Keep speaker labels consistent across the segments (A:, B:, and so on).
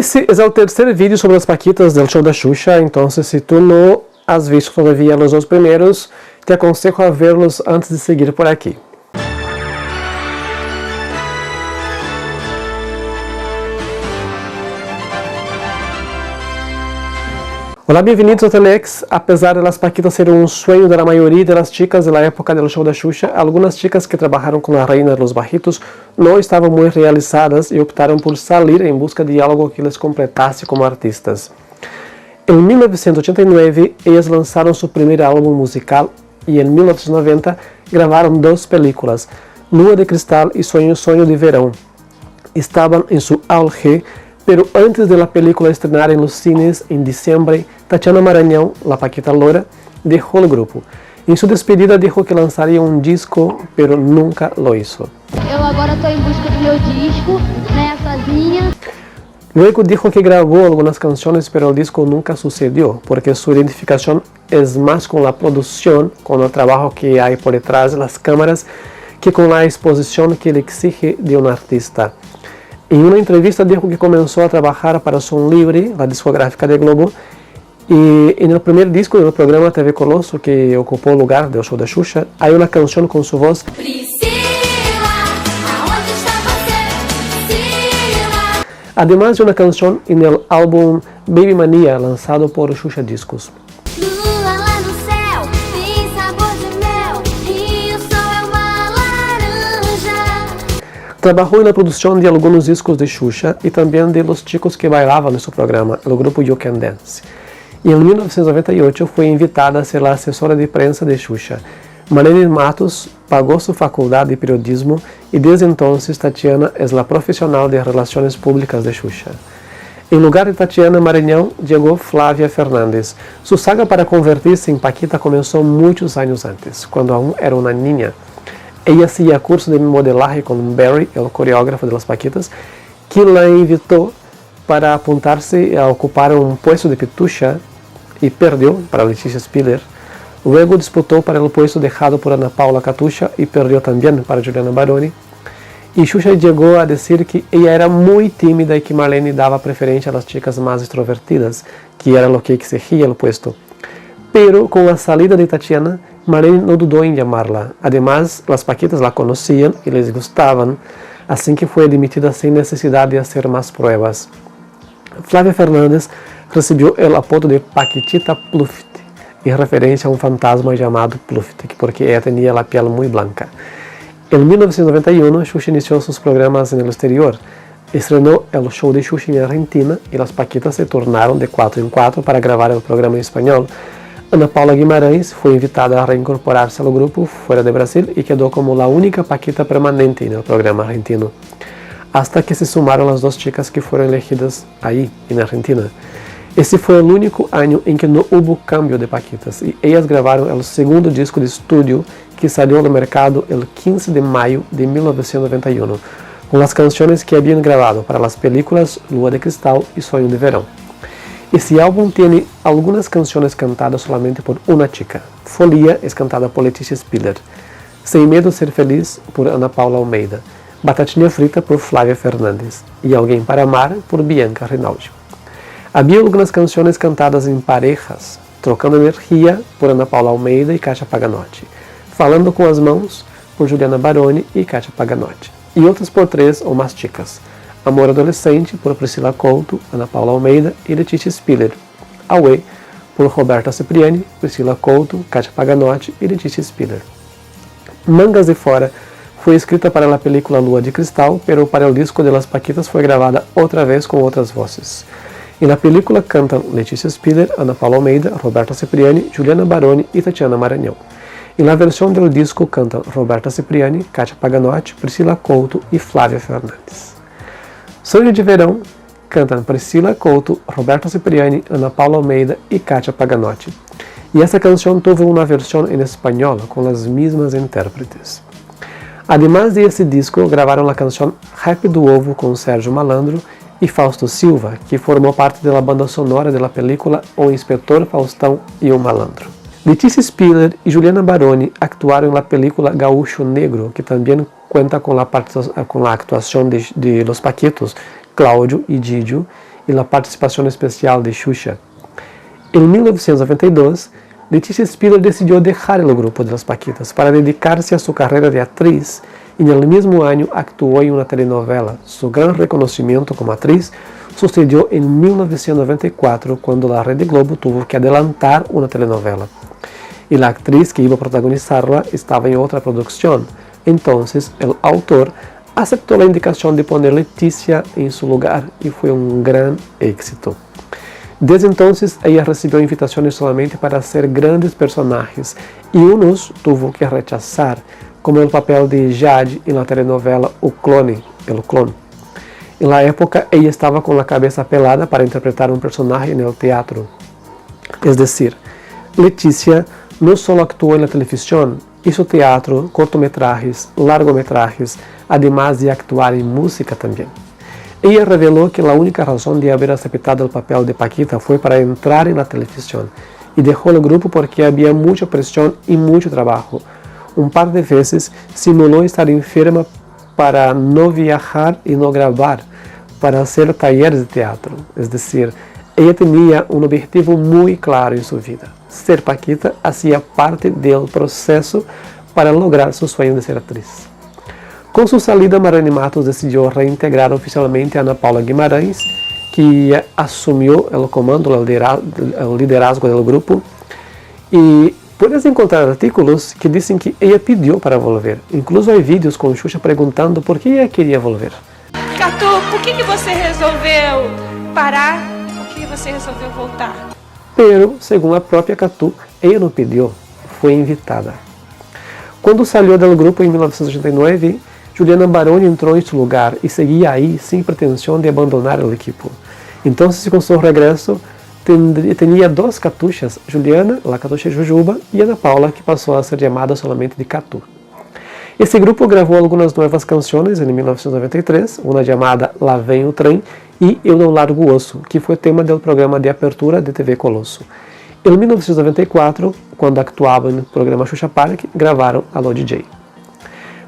A: Esse é o terceiro vídeo sobre as paquitas del show da Xuxa, então se tu não has visto todavía os dois primeiros, te aconselho a vê-los antes de seguir por aqui. Hola, bienvenidos a Telex. Apesar de las paquitas ser un sueño de la mayoría de las chicas de la época del show da Xuxa, algunas chicas que trabajaron con la reina de los bajitos no estaban muy realizadas y optaron por salir en busca de algo que les completase como artistas. En 1989, ellas lanzaron su primer álbum musical y en 1990 gravaron dos películas, Lua de Cristal y Sueño de Verão. Estaban en su auge, pero antes de la película estrenar en los cines en diciembre, Tatiana Maranhão, la Paquita Loura, dejó el grupo. En su despedida dijo que lanzaría un disco, pero nunca lo hizo.
B: Eu agora estou em busca do meu disco, né, sozinha.
A: Luego dijo que grabó algunas canciones, pero el disco nunca sucedió, porque su identificación es más con la producción, con el trabajo que hay por detrás de las cámaras, que con la exposición que le exige de un artista. En una entrevista dijo que comenzó a trabajar para Som Livre, la discográfica de Globo, y en el primer disco del programa TV Colosso, que ocupó el lugar del show da Xuxa, hay una canción con su voz además de una canción en el álbum Baby Mania, lanzado por Xuxa Discos. Trabajó en la producción de algunos discos de Xuxa y también de los chicos que bailaban en su programa, el grupo You Can Dance. Y en 1998 fue invitada a ser la asesora de prensa de Xuxa. Marlene Matos pagó su facultad de periodismo y desde entonces Tatiana es la profesional de relaciones públicas de Xuxa. En lugar de Tatiana Maranhão llegó Flávia Fernandes. Su saga para convertirse en Paquita comenzó muchos años antes, cuando aún era una niña. Ella hacía curso de modelaje con Barry, el coreógrafo de las Paquitas, que la invitó para apuntarse a ocupar un puesto de pitucha y perdió para Letícia Spiller. Luego disputó para el puesto dejado por Ana Paula Katusha y perdió también para Juliana Baroni. Y Xuxa llegó a decir que ella era muy tímida y que Marlene daba preferencia a las chicas más extrovertidas, que era lo que exigía el puesto. Pero con la salida de Tatiana, Marlene no dudó en llamarla. Además, las Paquitas la conocían y les gustaban, así que fue admitida sin necesidad de hacer más pruebas. Flávia Fernandes recibió el apodo de Paquitita Pluft, en referencia a un fantasma llamado Pluft, porque ella tenía la piel muy blanca. En 1991, Xuxa inició sus programas en el exterior. Estrenó el show de Xuxa en Argentina y las Paquitas se tornaron de 4 en 4 para grabar el programa en español. Ana Paula Guimarães fue invitada a reincorporarse al grupo fuera de Brasil y quedó como la única Paquita permanente en el programa argentino, hasta que se sumaron las dos chicas que fueron elegidas ahí, en Argentina. Ese fue el único año en que no hubo cambio de Paquitas y ellas grabaron el segundo disco de estudio que salió al mercado el 15 de mayo de 1991, con las canciones que habían grabado para las películas Lua de Cristal y Sueño de Verão. Esse álbum tiene algunas canciones cantadas solamente por una chica. Folia es cantada por Letícia Spiller. Sem Medo de Ser Feliz por Ana Paula Almeida. Batatinha Frita por Flávia Fernandes. E Alguém para Amar por Bianca Rinaldi. Havia algunas canciones cantadas en parejas. Trocando Energia por Ana Paula Almeida e Kátia Paganotti. Falando com as Mãos por Juliana Baroni e Kátia Paganotti. E outras por três ou mais chicas. Amor Adolescente por Priscila Couto, Ana Paula Almeida e Letícia Spiller. Away por Roberta Cipriani, Priscila Couto, Kátia Paganotti e Letícia Spiller. Mangas de Fora foi escrita para a película Lua de Cristal, pero para o disco de Las Paquitas foi gravada outra vez com outras vozes. E na película cantam Letícia Spiller, Ana Paula Almeida, Roberta Cipriani, Juliana Baroni e Tatiana Maranhão. E na versão do disco cantam Roberta Cipriani, Kátia Paganotti, Priscila Couto e Flávia Fernandes. Sueño de Verão cantam Priscila Couto, Roberta Cipriani, Ana Paula Almeida y Kátia Paganotti. Y esta canción tuvo una versión en español con las mismas intérpretes. Además de ese disco, grabaron la canción Happy do Ovo con Sérgio Malandro y Fausto Silva, que formó parte de la banda sonora de la película O Inspetor Faustão y un Malandro. Letícia Spiller y Juliana Baroni actuaron en la película Gaúcho Negro, que también cuenta con la actuación de los Paquitos, Cláudio y Didio, y la participación especial de Xuxa. En 1992, Letícia Spiller decidió dejar el grupo de las Paquitas para dedicarse a su carrera de actriz y en el mismo año actuó en una telenovela. Su gran reconocimiento como actriz sucedió en 1994 cuando la Rede Globo tuvo que adelantar una telenovela. Y la actriz que iba a protagonizarla estaba en otra producción. Entonces el autor aceptó la indicación de poner Letícia en su lugar y fue un gran éxito. Desde entonces ella recibió invitaciones solamente para hacer grandes personajes y unos tuvo que rechazar, como el papel de Jade en la telenovela O Clone, El Clon. En la época ella estaba con la cabeza pelada para interpretar un personaje en el teatro. Es decir, Letícia no solo actuó en la televisión, hizo teatro, cortometrajes, largometrajes, además de actuar en música también. Ella reveló que la única razón de haber aceptado el papel de Paquita fue para entrar en la televisión y dejó el grupo porque había mucha presión y mucho trabajo. Un par de veces simuló estar enferma para no viajar y no grabar, para hacer talleres de teatro. Es decir, ella tenía un objetivo muy claro en su vida. Ser Paquita hacía parte del proceso para lograr su sueño de ser actriz. Con su salida, Marlene Matos decidió reintegrar oficialmente a Ana Paula Guimarães, que asumió el comando, el liderazgo del grupo. Y puedes encontrar artículos que dicen que ella pidió para volver. Incluso hay vídeos con Xuxa perguntando por que ela queria volver.
C: Catu, por que você resolveu parar? Por que você resolveu voltar?
A: Pero, según la propia Catu, ella no pidió, fue invitada. Cuando salió del grupo en 1989, Juliana Baroni entró en su lugar y seguía ahí sin pretensión de abandonar el equipo. Entonces, con su regreso, tenía dos Catuchas, Juliana, la Catucha Jujuba, y Ana Paula, que pasó a ser llamada solamente de Catu. Esse grupo gravou algumas novas canções em 1993, uma chamada Lá Vem o Trem e Eu Não Largo o Osso, que foi tema do programa de abertura de TV Colosso. Em 1994, quando actuavam no programa Xuxa Park, gravaram Alô DJ.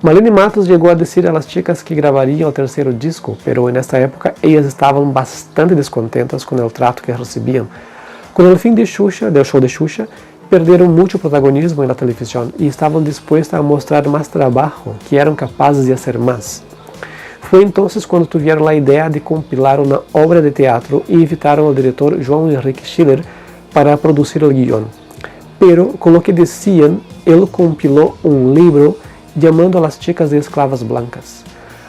A: Marlene Matos chegou a dizer às chicas que gravariam o terceiro disco, pero nesta época elas estavam bastante descontentas com o trato que recebiam. Com o fim de Xuxa, do show de Xuxa, perderam muito protagonismo na televisão e estavam dispostas a mostrar mais trabalho, que eram capazes de fazer mais. Foi então quando tiveram a ideia de compilar uma obra de teatro e invitaram ao diretor João Henrique Schiller para produzir o guion. Pero, com o que diziam, ele compilou um livro chamando as chicas de esclavas blancas.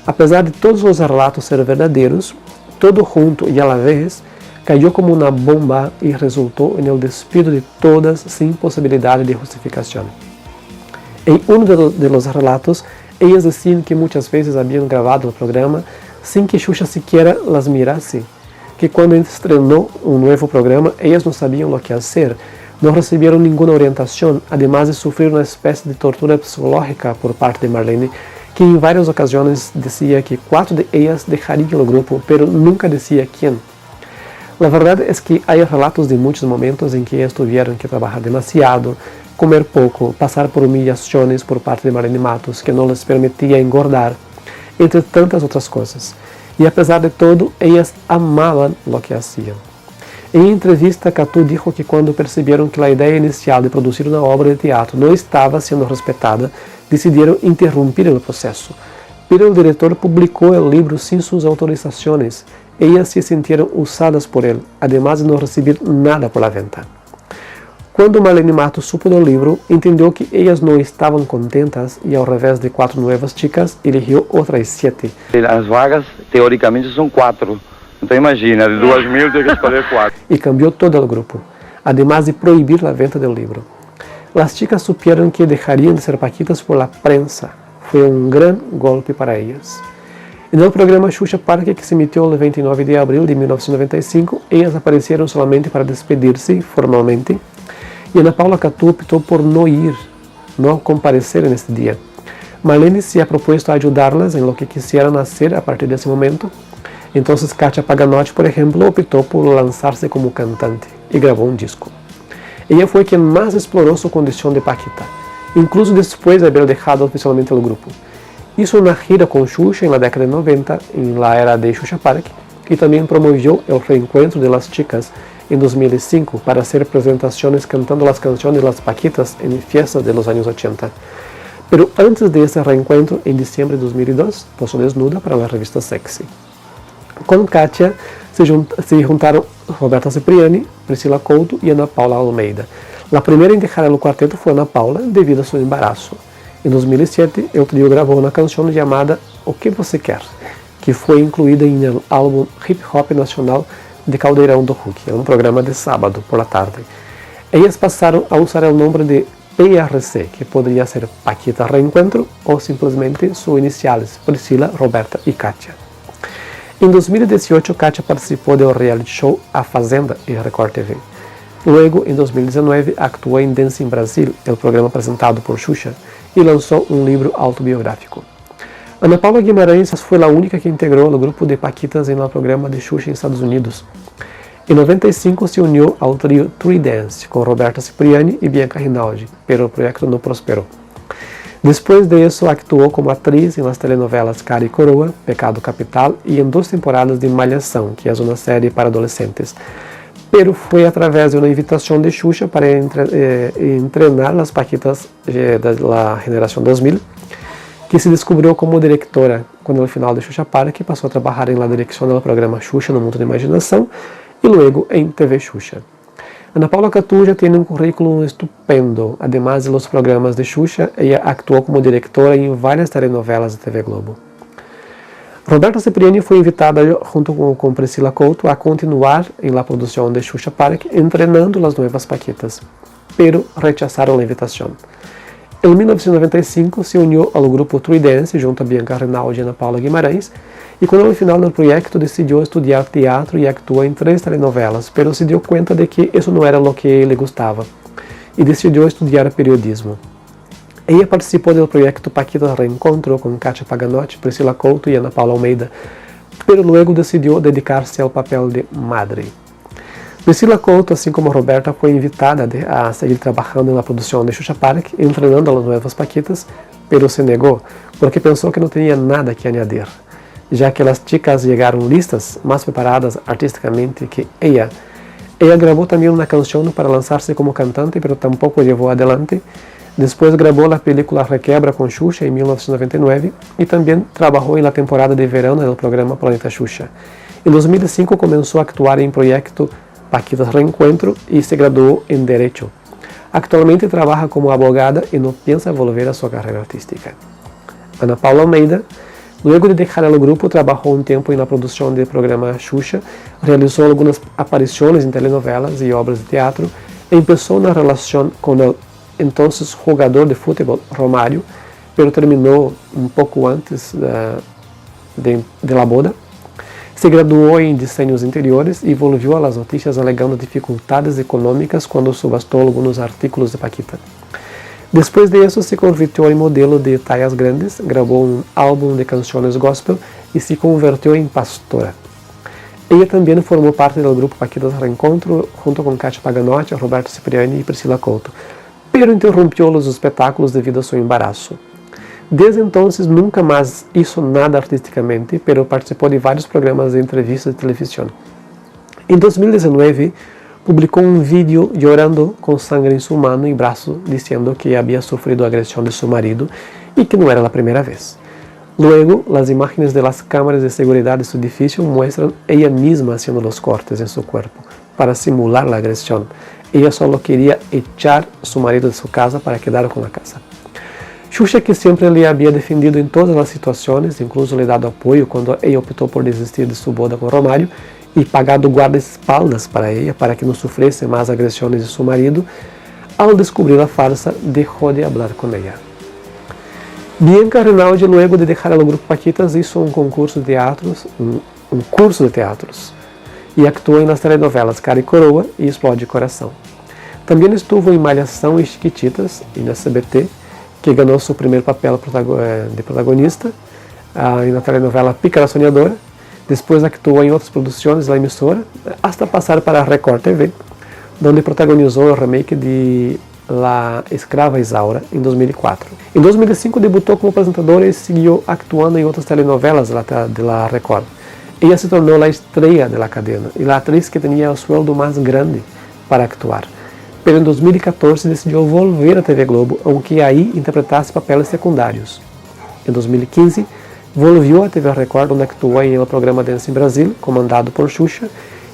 A: Apesar de todos os relatos ser verdadeiros, todo junto e a la vez, cayó como una bomba y resultó en el despido de todas sin posibilidad de justificación. En uno de los relatos, ellas decían que muchas veces habían grabado el programa sin que Xuxa siquiera las mirase, que cuando estrenó un nuevo programa, ellas no sabían lo que hacer, no recibieron ninguna orientación, además de sufrir una especie de tortura psicológica por parte de Marlene, que en varias ocasiones decía que 4 de ellas dejarían el grupo, pero nunca decía quién. La verdad es que hay relatos de muchos momentos en que ellas tuvieron que trabajar demasiado, comer poco, pasar por humillaciones por parte de Marlene Matos, que no les permitía engordar, entre tantas otras cosas. Y a pesar de todo, ellas amaban lo que hacían. En entrevista, Catu dijo que cuando percibieron que la idea inicial de producir una obra de teatro no estaba siendo respetada, decidieron interrumpir el proceso. Pero el director publicó el libro sin sus autorizaciones. Ellas se sintieron usadas por él, además de no recibir nada por la venta. Cuando Marlene Matos supo del libro, entendió que ellas no estaban contentas y al revés de 4 nuevas chicas, eligió otras 7.
D: As vagas, teoricamente, são 4. Então imagina, de 2.000 tem que escolher 4.
A: Y cambió todo el grupo, además de prohibir la venta del libro. Las chicas supieron que dejarían de ser Paquitas por la prensa. Fue un gran golpe para ellas. En el programa Xuxa Park, que se emitió el 29 de abril de 1995, ellas aparecieron solamente para despedirse formalmente, y Ana Paula Catu optó por no ir, no comparecer en este día. Marlene se ha propuesto ayudarlas en lo que quisieran hacer a partir de ese momento. Entonces Katia Paganotti, por ejemplo, optó por lanzarse como cantante y grabó un disco. Ella fue quien más exploró su condición de Paquita, incluso después de haber dejado oficialmente el grupo. Hizo una gira con Xuxa en la década de 90, en la era de Xuxa Park, y también promovió el reencuentro de las chicas en 2005 para hacer presentaciones cantando las canciones de las Paquitas en fiestas de los años 80. Pero antes de ese reencuentro, en diciembre de 2002, posó desnuda para la revista Sexy. Con Kátia se juntaron Roberta Cipriani, Priscila Couto y Ana Paula Almeida. La primera en dejar el cuarteto fue Ana Paula debido a su embarazo. En 2007, el trío grabó una canción llamada O Que Você Quer, que fue incluida en el álbum Hip Hop Nacional de Caldeirão do Hulk, en un programa de sábado por la tarde. Ellas pasaron a usar el nombre de PRC, que podría ser Paquita Reencuentro o simplemente sus iniciales, Priscila, Roberta y Kátia. En 2018, Kátia participó del reality show A Fazenda en Record TV. Luego, en 2019, actuó en Dancing Brasil, el programa presentado por Xuxa, y lanzó un libro autobiográfico. Ana Paula Guimarães fue la única que integró el grupo de Paquitas en el programa de Xuxa en Estados Unidos. En 95 se unió al trío Three Dance con Roberta Cipriani y Bianca Rinaldi, pero el proyecto no prosperó. Después de eso actuó como actriz en las telenovelas Cara y Coroa, Pecado Capital y en 2 temporadas de Malhação, que es una serie para adolescentes. Pero fue a través de una invitación de Xuxa para entrenar las Paquitas de la generación 2000, que se descubrió como directora con el final de Xuxa Park, pasó a trabajar en la dirección del programa Xuxa no Mundo de Imaginación y luego en TV Xuxa. Ana Paula Catuja tiene un currículum estupendo. Además de los programas de Xuxa, ella actuó como directora en varias telenovelas de TV Globo. Roberta Cipriani fue invitada junto con Priscila Couto a continuar en la producción de Xuxa Park entrenando las nuevas Paquitas, pero rechazaron la invitación. En 1995 se unió al grupo Three Dance junto a Bianca Rinaldi y Ana Paula Guimarães, y con el final del proyecto decidió estudiar teatro y actuó en 3 telenovelas, pero se dio cuenta de que eso no era lo que le gustaba, y decidió estudiar periodismo. Ella participó del proyecto Paquita Reencontro con Kátia Paganotti, Priscila Couto y Ana Paula Almeida, pero luego decidió dedicarse al papel de madre. Priscila Couto, así como Roberta, fue invitada a seguir trabajando en la producción de Xuxa Park, entrenando a las nuevas Paquitas, pero se negó porque pensó que no tenía nada que añadir, ya que las chicas llegaron listas, más preparadas artísticamente que ella. Ella grabó también una canción para lanzarse como cantante, pero tampoco llevó adelante. Después grabó la película Requebra con Xuxa en 1999 y también trabajó en la temporada de verano del programa Planeta Xuxa. En 2005 comenzó a actuar en proyecto Paquitas Reencuentro y se graduó en Derecho. Actualmente trabaja como abogada y no piensa volver a su carrera artística. Ana Paula Almeida, luego de dejar el grupo, trabajó un tiempo en la producción del programa Xuxa, realizó algunas apariciones en telenovelas y obras de teatro e empezó una relación con el entonces jugador de fútbol Romário, pero terminó un poco antes de la boda. Se graduó en diseños interiores y volvió a las noticias alegando dificultades económicas cuando subastó algunos artículos de Paquita. Después de eso se convirtió en modelo de tallas grandes, grabó un álbum de canciones gospel y se convirtió en pastora. Ella también formó parte del grupo Paquitas Reencontro junto con Kátia Paganotti, Roberta Cipriani y Priscila Couto, pero interrumpió los espectáculos debido a su embarazo. Desde entonces nunca más hizo nada artísticamente, pero participó de varios programas de entrevistas de televisión. En 2019, publicó un vídeo llorando con sangre en su mano y brazo, diciendo que había sufrido agresión de su marido y que no era la primera vez. Luego, las imágenes de las cámaras de seguridad de su edificio muestran ella misma haciendo los cortes en su cuerpo para simular la agresión. Ella solo quería echar a su marido de su casa para quedar con la casa. Xuxa, que siempre le había defendido en todas las situaciones, incluso le ha dado apoyo cuando ella optó por desistir de su boda con Romário y pagado guardaespaldas para ella para que no sufriese más agresiones de su marido, al descubrir la farsa dejó de hablar con ella. Bianca Rinaldi, luego de dejar el grupo Paquitas, hizo un curso de teatros y actuó en las telenovelas Cara y Coroa y Explode Coração. También estuvo en Malhação y Chiquititas en SBT, que ganó su primer papel de protagonista en la telenovela Pícara Soñadora. Después actuó en otras producciones de la emisora, hasta pasar para Record TV, donde protagonizó el remake de La Escrava Isaura en 2004. En 2005 debutó como presentadora y siguió actuando en otras telenovelas de la Record. Ella se tornou a estrela da cadena e a atriz que tinha o sueldo mais grande para actuar. Pero em 2014 decidiu volver à TV Globo, aunque aí interpretasse papéis secundários. Em 2015, volviu à TV Record, onde actuou em um programa Dance em Brasil, comandado por Xuxa,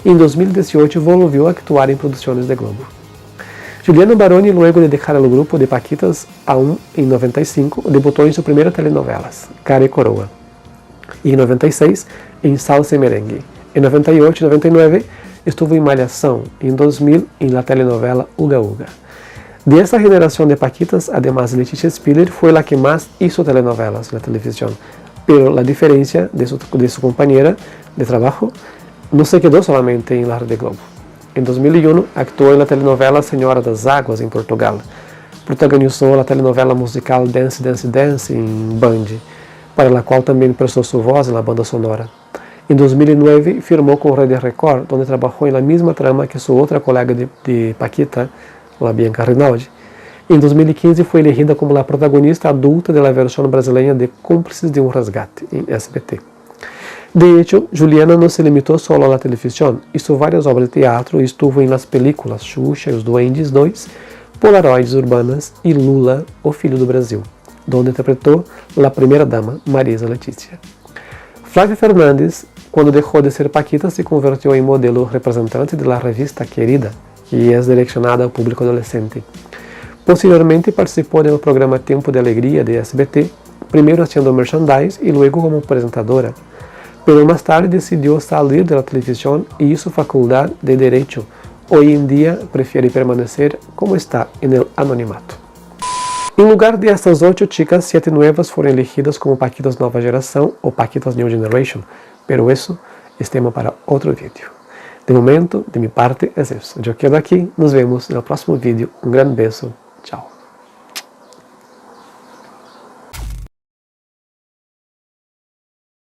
A: e em 2018 volviu a actuar em produções de Globo. Juliana Baroni, luego de deixar o grupo de Paquitas aún em 95, debutou em sua primeira telenovela, Cara e Coroa. E em 96, em Salsa e Merengue. Em 98 e 99, estuvo em Malhação. Em 2000, em la telenovela Uga Uga. De esta geração de Paquitas, además Leticia Spiller foi a que mais hizo telenovelas na televisão, pero a diferença de sua companheira de trabalho não se quedou solamente em la Rede Globo. Em 2001, actuou na telenovela Senhora das Águas, em Portugal. Protagonizou a telenovela musical Dance, Dance, Dance, em Band, para a qual também prestou sua voz na banda sonora. Em 2009, firmou com Rede Record, onde trabalhou na mesma trama que sua outra colega de Paquita, a Bianca Rinaldi. Em 2015, foi elegida como a protagonista adulta da versão brasileira de Cúmplices de um Resgate, em SBT. De hecho, Juliana não se limitou só à televisão, hizo várias obras de teatro e estuvo em las películas Xuxa e os Duendes 2, Polaroides Urbanas e Lula, o Filho do Brasil, onde interpretou a primeira-dama, Marisa Letícia. Flávia Fernandes, quando deixou de ser Paquita, se convertiu em modelo representante da revista Querida, que é direcionada ao público adolescente. Posteriormente participou do programa Tempo de Alegria de SBT, primeiro haciendo merchandise e logo como apresentadora. Pero mais tarde decidiu sair da televisão e hizo faculdade de Direito. Hoy em dia prefere permanecer como está no anonimato. Em lugar de estas 8 chicas, 7 nuevas foram elegidas como Paquitas Nova Geração ou Paquitas New Generation, pero isso é tema para outro vídeo. De momento, de minha parte, é isso. Eu quedo aqui, nos vemos no próximo vídeo. Um grande beijo, tchau.